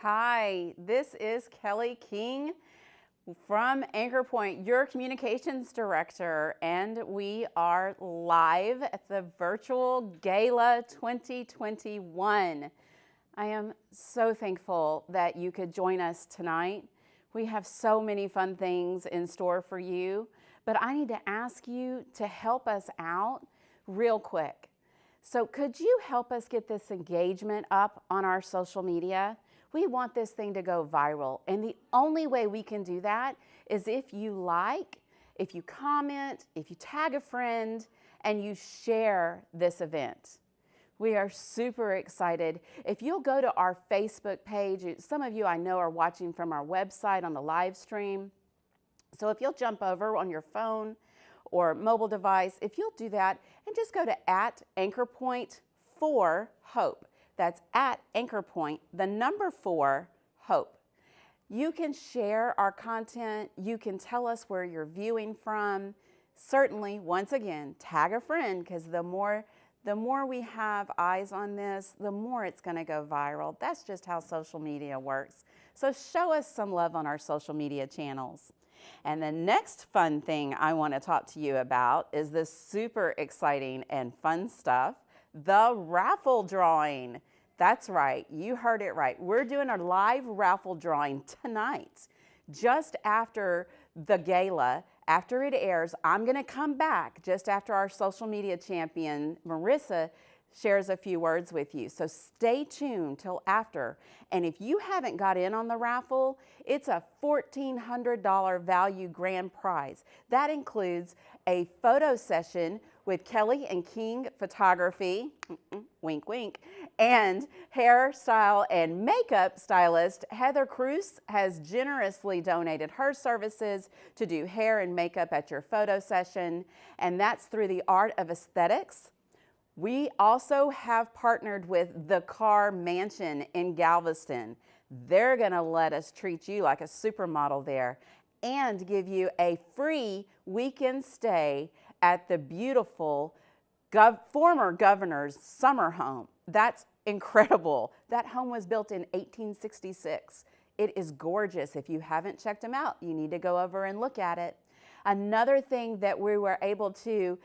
Hi, this is Kelly King from Anchor Point, your communications director, and we are live at the virtual Gala 2021. I am so thankful that you could join us tonight. We have so many fun things in store for you, but I need to ask you to help us out real quick. So could you help us get this engagement up on our social media? We want this thing to go viral, and the only way we can do that is if you like, if you comment, if you tag a friend, and you share this event. We are super excited. If you'll go to our Facebook page, some of you I know are watching from our website on the live stream. So if you'll jump over on your phone or mobile device, if you'll do that and just go to @AnchorPoint4Hope. That's @AnchorPoint, the number 4, Hope. You can share our content. You can tell us where you're viewing from. Certainly, once again, tag a friend, because the more we have eyes on this, the more it's going to go viral. That's just how social media works. So show us some love on our social media channels. And the next fun thing I want to talk to you about is this super exciting and fun stuff, the raffle drawing. That's right, you heard it right. We're doing a live raffle drawing tonight, just after the gala. After it airs, I'm going to come back just after our social media champion, Marissa, shares a few words with you. So stay tuned till after. And if you haven't got in on the raffle, it's a $1,400 value grand prize. That includes a photo session with Kelly and King Photography, wink, wink, and hairstyle and makeup stylist Heather Cruz has generously donated her services to do hair and makeup at your photo session, and that's through the Art of Aesthetics. We also have partnered with the Car Mansion in Galveston. They're going to let us treat you like a supermodel there and give you a free weekend stay at the beautiful former governor's summer home. That's incredible. That home was built in 1866. It is gorgeous. If you haven't checked them out, you need to go over and look at it. Another thing that we were able to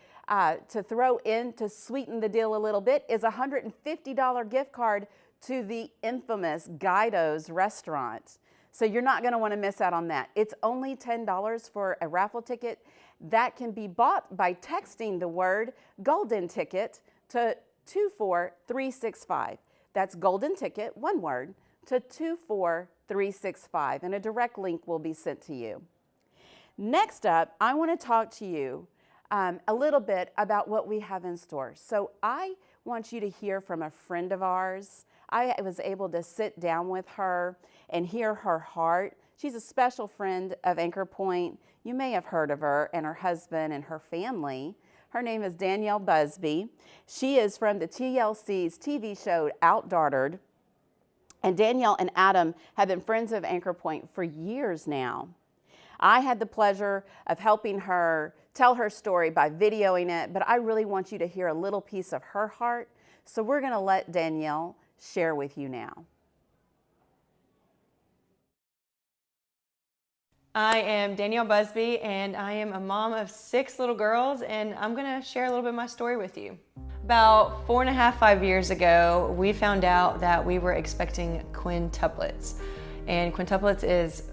throw in to sweeten the deal a little bit is a $150 gift card to the infamous Guido's restaurant. So you're not going to want to miss out on that. It's only $10 for a raffle ticket. That can be bought by texting the word golden ticket to 24365. That's golden ticket, one word, to 24365, and a direct link will be sent to you. Next up, I want to talk to you a little bit about what we have in store. So I want you to hear from a friend of ours. I was able to sit down with her and hear her heart. She's a special friend of Anchor Point. You may have heard of her and her husband and her family. Her name is Danielle Busby. She is from the TLC's TV show Outdaughtered. And Danielle and Adam have been friends of Anchor Point for years now. I had the pleasure of helping her tell her story by videoing it, but I really want you to hear a little piece of her heart. So we're going to let Danielle share with you now. I am Danielle Busby, and I am a mom of 6 little girls, and I'm going to share a little bit of my story with you. About 4.5, 5 years ago, we found out that we were expecting quintuplets, and quintuplets is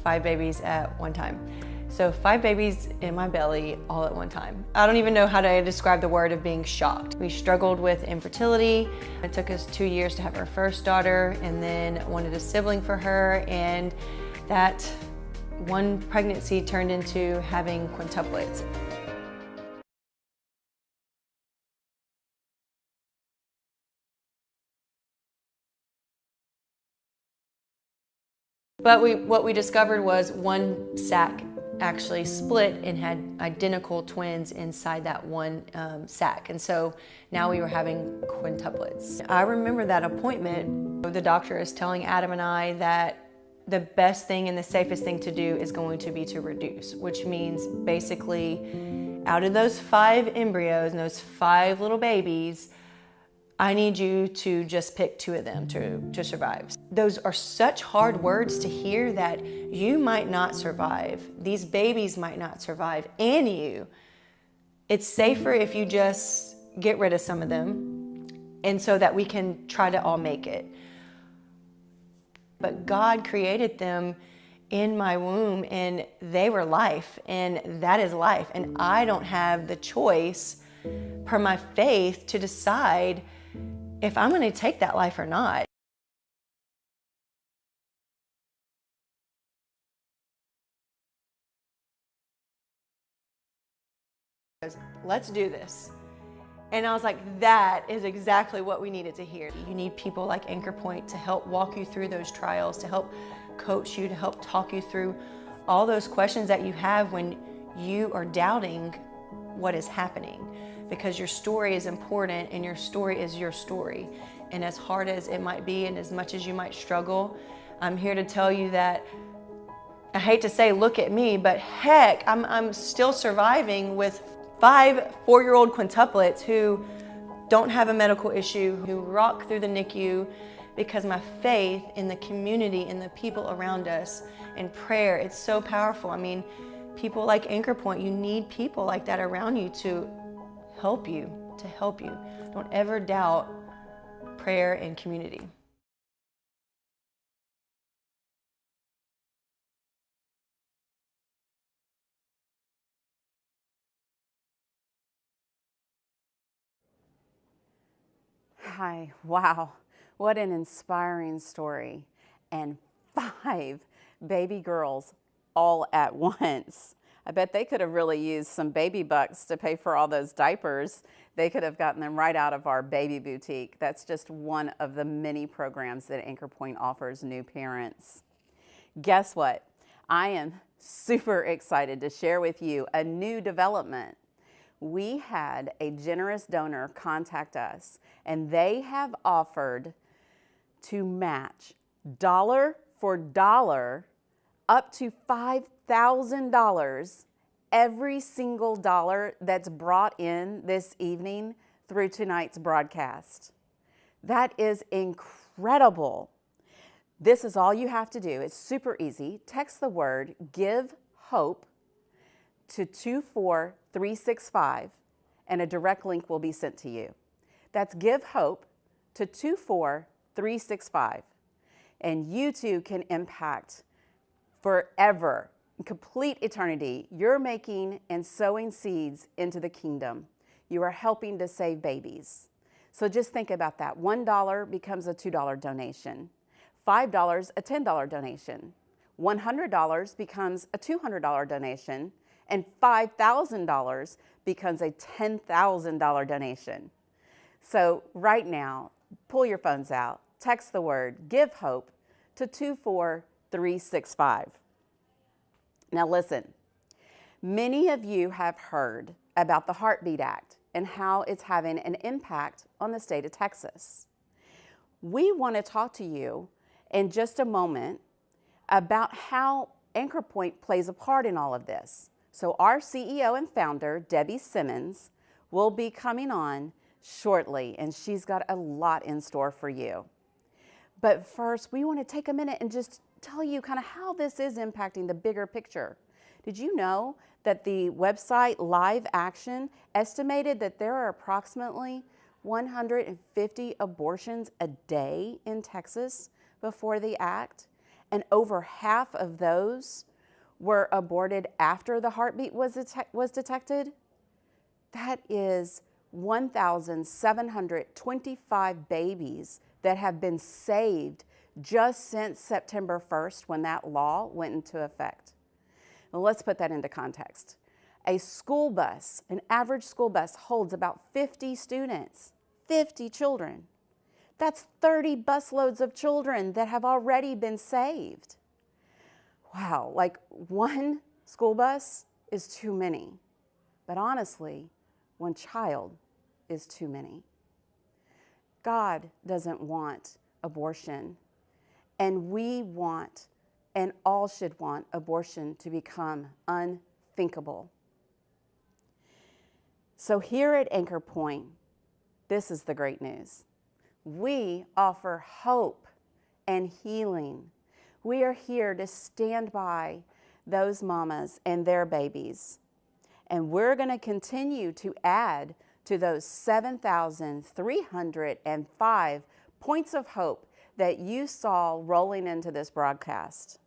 5 babies at one time. So 5 babies in my belly all at one time. I don't even know how to describe the word of being shocked. We struggled with infertility. It took us 2 years to have our first daughter, and then wanted a sibling for her, and that one pregnancy turned into having quintuplets. But what we discovered was one sac actually split and had identical twins inside that one sac. And so now we were having quintuplets. I remember that appointment. The doctor is telling Adam and I that the best thing and the safest thing to do is going to be to reduce, which means basically out of those 5 embryos and those 5 little babies, I need you to just pick 2 of them to survive. Those are such hard words to hear, that you might not survive. These babies might not survive, and you. It's safer if you just get rid of some of them, and so that we can try to all make it. But God created them in my womb, and they were life, and that is life. And I don't have the choice, per my faith, to decide if I'm going to take that life or not. Let's do this. And I was like, that is exactly what we needed to hear. You need people like Anchor Point to help walk you through those trials, to help coach you, to help talk you through all those questions that you have when you are doubting what is happening. Because your story is important, and your story is your story. And as hard as it might be, and as much as you might struggle, I'm here to tell you that, I hate to say look at me, but heck, I'm still surviving with 5 4-year-old quintuplets who don't have a medical issue, who rock through the NICU, because my faith in the community and the people around us, and prayer, it's so powerful. I mean, people like Anchor Point, you need people like that around you to help you, Don't ever doubt prayer and community. Hi, wow, what an inspiring story. And 5 baby girls all at once. I bet they could have really used some baby bucks to pay for all those diapers. They could have gotten them right out of our baby boutique. That's just one of the many programs that Anchor Point offers new parents. Guess what? I am super excited to share with you a new development. We had a generous donor contact us, and they have offered to match dollar for dollar up to $5,000 every single dollar that's brought in this evening through tonight's broadcast. That is incredible. This is all you have to do. It's super easy. Text the word "Give Hope" to 24365, and a direct link will be sent to you. That's "Give Hope" to 24365, and you too can impact forever, complete eternity. You're making and sowing seeds into the kingdom. You are helping to save babies. So just think about that. $1 becomes a $2 donation. $5, a $10 donation. $100 becomes a $200 donation. And $5,000 becomes a $10,000 donation. So right now, pull your phones out, text the word "Give Hope" to 24365. Now listen, many of you have heard about the Heartbeat Act and how it's having an impact on the state of Texas. We want to talk to you in just a moment about how Anchor Point plays a part in all of this. So our CEO and founder, Debbie Simmons, will be coming on shortly, and she's got a lot in store for you. But first, we want to take a minute and just tell you kind of how this is impacting the bigger picture. Did you know that the website Live Action estimated that there are approximately 150 abortions a day in Texas before the act, and over half of those were aborted after the heartbeat was detected? That is 1,725 babies that have been saved just since September 1st, when that law went into effect. Now let's put that into context. A school bus, an average school bus, holds about 50 students, 50 children. That's 30 busloads of children that have already been saved. Wow, like one school bus is too many. But honestly, one child is too many. God doesn't want abortion, and we want, and all should want, abortion to become unthinkable. So here at Anchor Point, this is the great news. We offer hope and healing. We are here to stand by those mamas and their babies. And we're going to continue to add to those 7,305 points of hope that you saw rolling into this broadcast.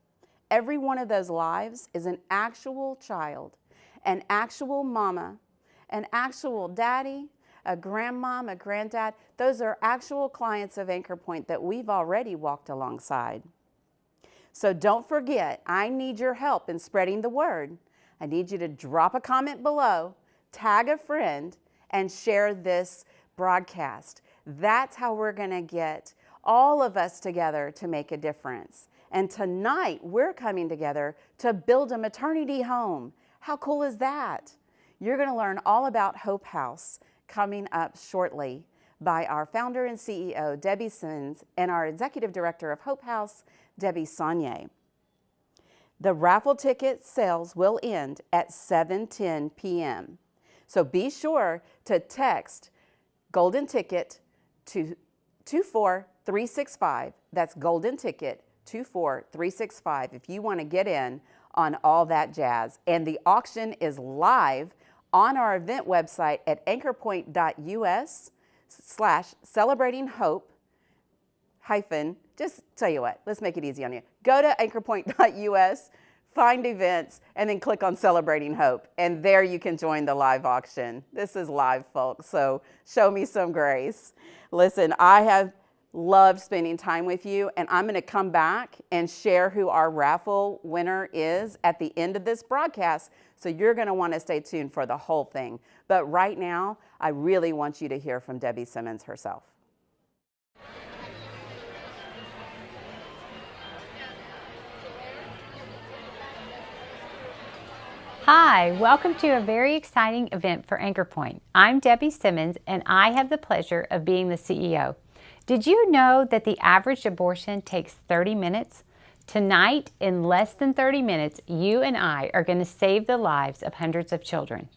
Every one of those lives is an actual child, an actual mama, an actual daddy, a grandmom, a granddad. Those are actual clients of Anchor Point that we've already walked alongside. So don't forget, I need your help in spreading the word. I need you to drop a comment below, tag a friend, and share this broadcast. That's how we're going to get all of us together to make a difference. And tonight, we're coming together to build a maternity home. How cool is that? You're going to learn all about Hope House coming up shortly by our founder and CEO, Debbie Simmons, and our executive director of Hope House, Debbie Saunier. The raffle ticket sales will end at 7:10 p.m. So be sure to text Golden Ticket to 24365. That's Golden Ticket 24365 if you want to get in on all that jazz. And the auction is live on our event website at anchorpoint.us/celebratinghope just tell you what, let's make it easy on you. Go to anchorpoint.us, find events, and then click on Celebrating Hope. And there you can join the live auction. This is live, folks, so show me some grace. Listen, I have loved spending time with you, and I'm going to come back and share who our raffle winner is at the end of this broadcast, so you're going to want to stay tuned for the whole thing. But right now, I really want you to hear from Debbie Simmons herself. Hi, welcome to a very exciting event for Anchor Point. I'm Debbie Simmons, and I have the pleasure of being the CEO. Did you know that the average abortion takes 30 minutes? Tonight, in less than 30 minutes, you and I are going to save the lives of hundreds of children.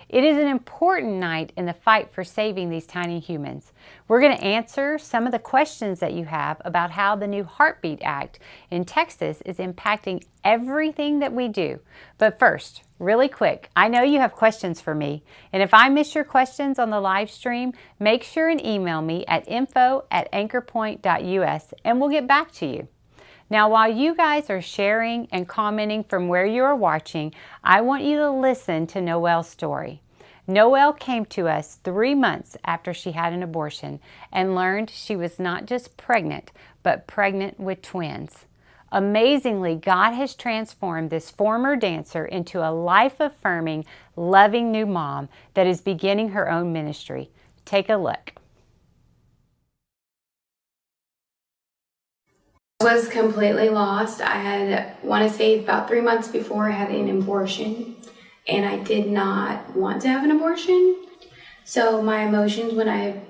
It is an important night in the fight for saving these tiny humans. We're going to answer some of the questions that you have about how the new Heartbeat Act in Texas is impacting everything that we do. But first, really quick, I know you have questions for me, and if I miss your questions on the live stream, make sure and email me at info@anchorpoint.us and we'll get back to you. Now, while you guys are sharing and commenting from where you are watching, I want you to listen to Noelle's story. Noelle came to us 3 months after she had an abortion and learned she was not just pregnant, but pregnant with twins. Amazingly, God has transformed this former dancer into a life-affirming, loving new mom that is beginning her own ministry. Take a look. I was completely lost. I had, want to say about 3 months before, I had an abortion, and I did not want to have an abortion. So my emotions when I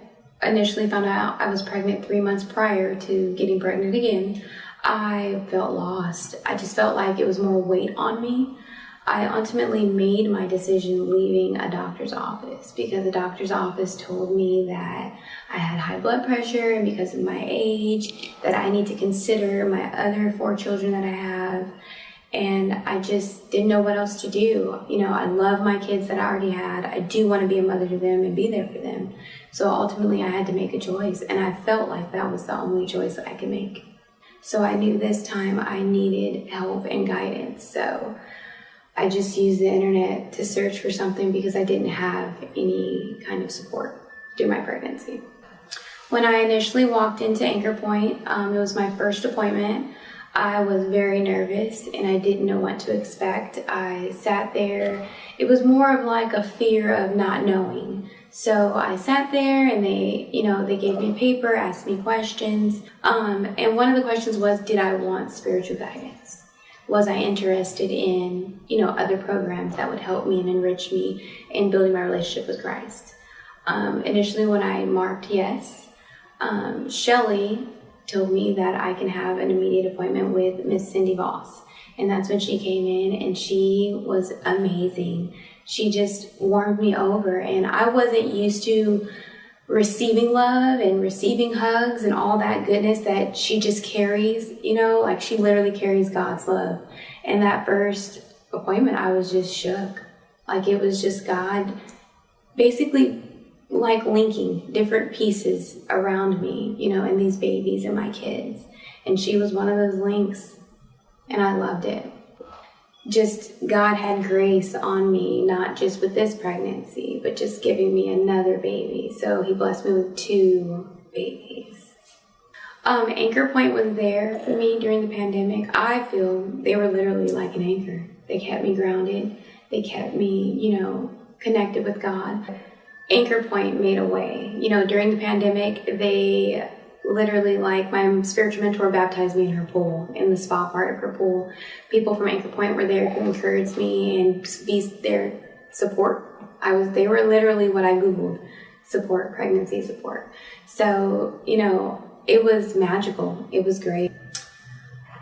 initially found out I was pregnant 3 months prior to getting pregnant again, I felt lost. I just felt like it was more weight on me. I ultimately made my decision leaving a doctor's office because the doctor's office told me that I had high blood pressure, and because of my age, that I need to consider my other 4 children that I have. And I just didn't know what else to do. You know, I love my kids that I already had. I do want to be a mother to them and be there for them. So ultimately I had to make a choice, and I felt like that was the only choice that I could make. So I knew this time I needed help and guidance. So I just used the internet to search for something because I didn't have any kind of support through my pregnancy. When I initially walked into Anchor Point, it was my first appointment. I was very nervous and I didn't know what to expect. I sat there. It was more of like a fear of not knowing. So I sat there and they gave me a paper, asked me questions. And one of the questions was, did I want spiritual guidance? Was I interested in, other programs that would help me and enrich me in building my relationship with Christ? Initially when I marked yes, Shelly told me that I can have an immediate appointment with Miss Cindy Voss. And that's when she came in, and she was amazing. She just warmed me over, and I wasn't used to receiving love and receiving hugs and all that goodness that she just carries, you know, like she literally carries God's love. And that first appointment, I was just shook. Like it was just God basically like linking different pieces around me, you know, and these babies and my kids. And she was one of those links, and I loved it. Just God had grace on me, not just with this pregnancy, but just giving me another baby. So he blessed me with 2 babies. Anchor Point was there for me during the pandemic. I feel they were literally like an anchor. They kept me grounded. They kept me, you know, connected with God. Anchor Point made a way. You know, during the pandemic, they literally, like, my spiritual mentor baptized me in her pool, in the spa part of her pool. People from Anchor Point were there to encourage me and be their support. They were literally what I Googled, support, pregnancy support. So, you know, it was magical. It was great.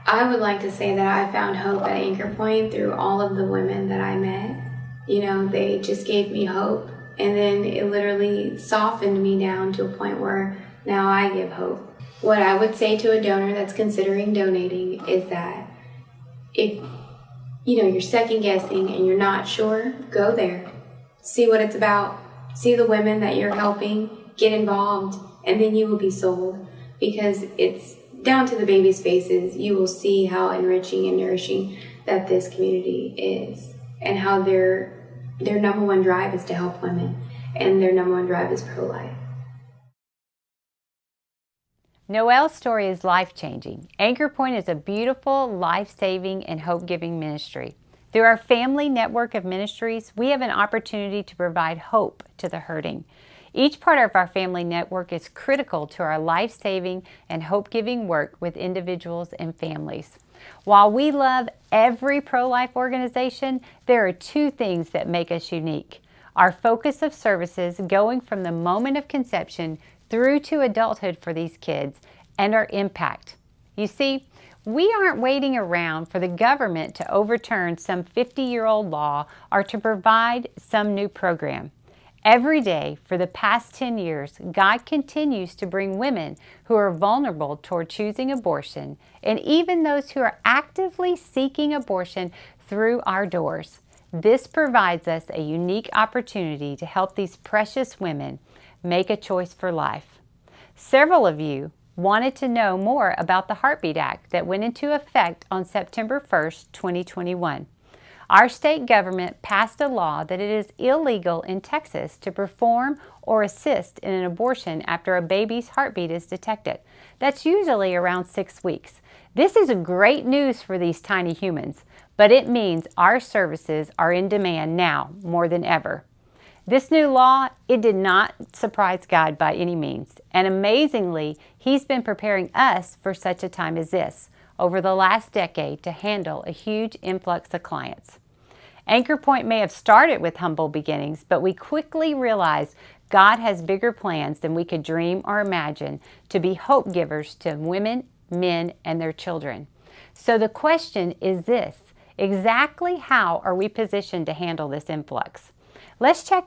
I would like to say that I found hope at Anchor Point through all of the women that I met. You know, they just gave me hope, and then it literally softened me down to a point where now I give hope. What I would say to a donor that's considering donating is that if, you know, you're second guessing and you're not sure, go there. See what it's about. See the women that you're helping. Get involved, and then you will be sold, because it's down to the babies' faces. You will see how enriching and nourishing that this community is, and how their number one drive is to help women, and their number one drive is pro-life. Noelle's story is life-changing. Anchor Point is a beautiful, life-saving, and hope-giving ministry. Through our family network of ministries, we have an opportunity to provide hope to the hurting. Each part of our family network is critical to our life-saving and hope-giving work with individuals and families. While we love every pro-life organization, there are 2 things that make us unique. Our focus of services going from the moment of conception through to adulthood for these kids, and our impact. You see, we aren't waiting around for the government to overturn some 50-year-old law or to provide some new program. Every day for the past 10 years, God continues to bring women who are vulnerable toward choosing abortion, and even those who are actively seeking abortion through our doors. This provides us a unique opportunity to help these precious women make a choice for life. Several of you wanted to know more about the Heartbeat Act that went into effect on September 1st, 2021. Our state government passed a law that it is illegal in Texas to perform or assist in an abortion after a baby's heartbeat is detected. That's usually around 6 weeks. This is great news for these tiny humans, but it means our services are in demand now more than ever. This new law, it did not surprise God by any means, and amazingly, He's been preparing us for such a time as this over the last decade to handle a huge influx of clients. Anchor Point may have started with humble beginnings, but we quickly realized God has bigger plans than we could dream or imagine to be hope givers to women, men, and their children. So the question is this: exactly how are we positioned to handle this influx? Let's check in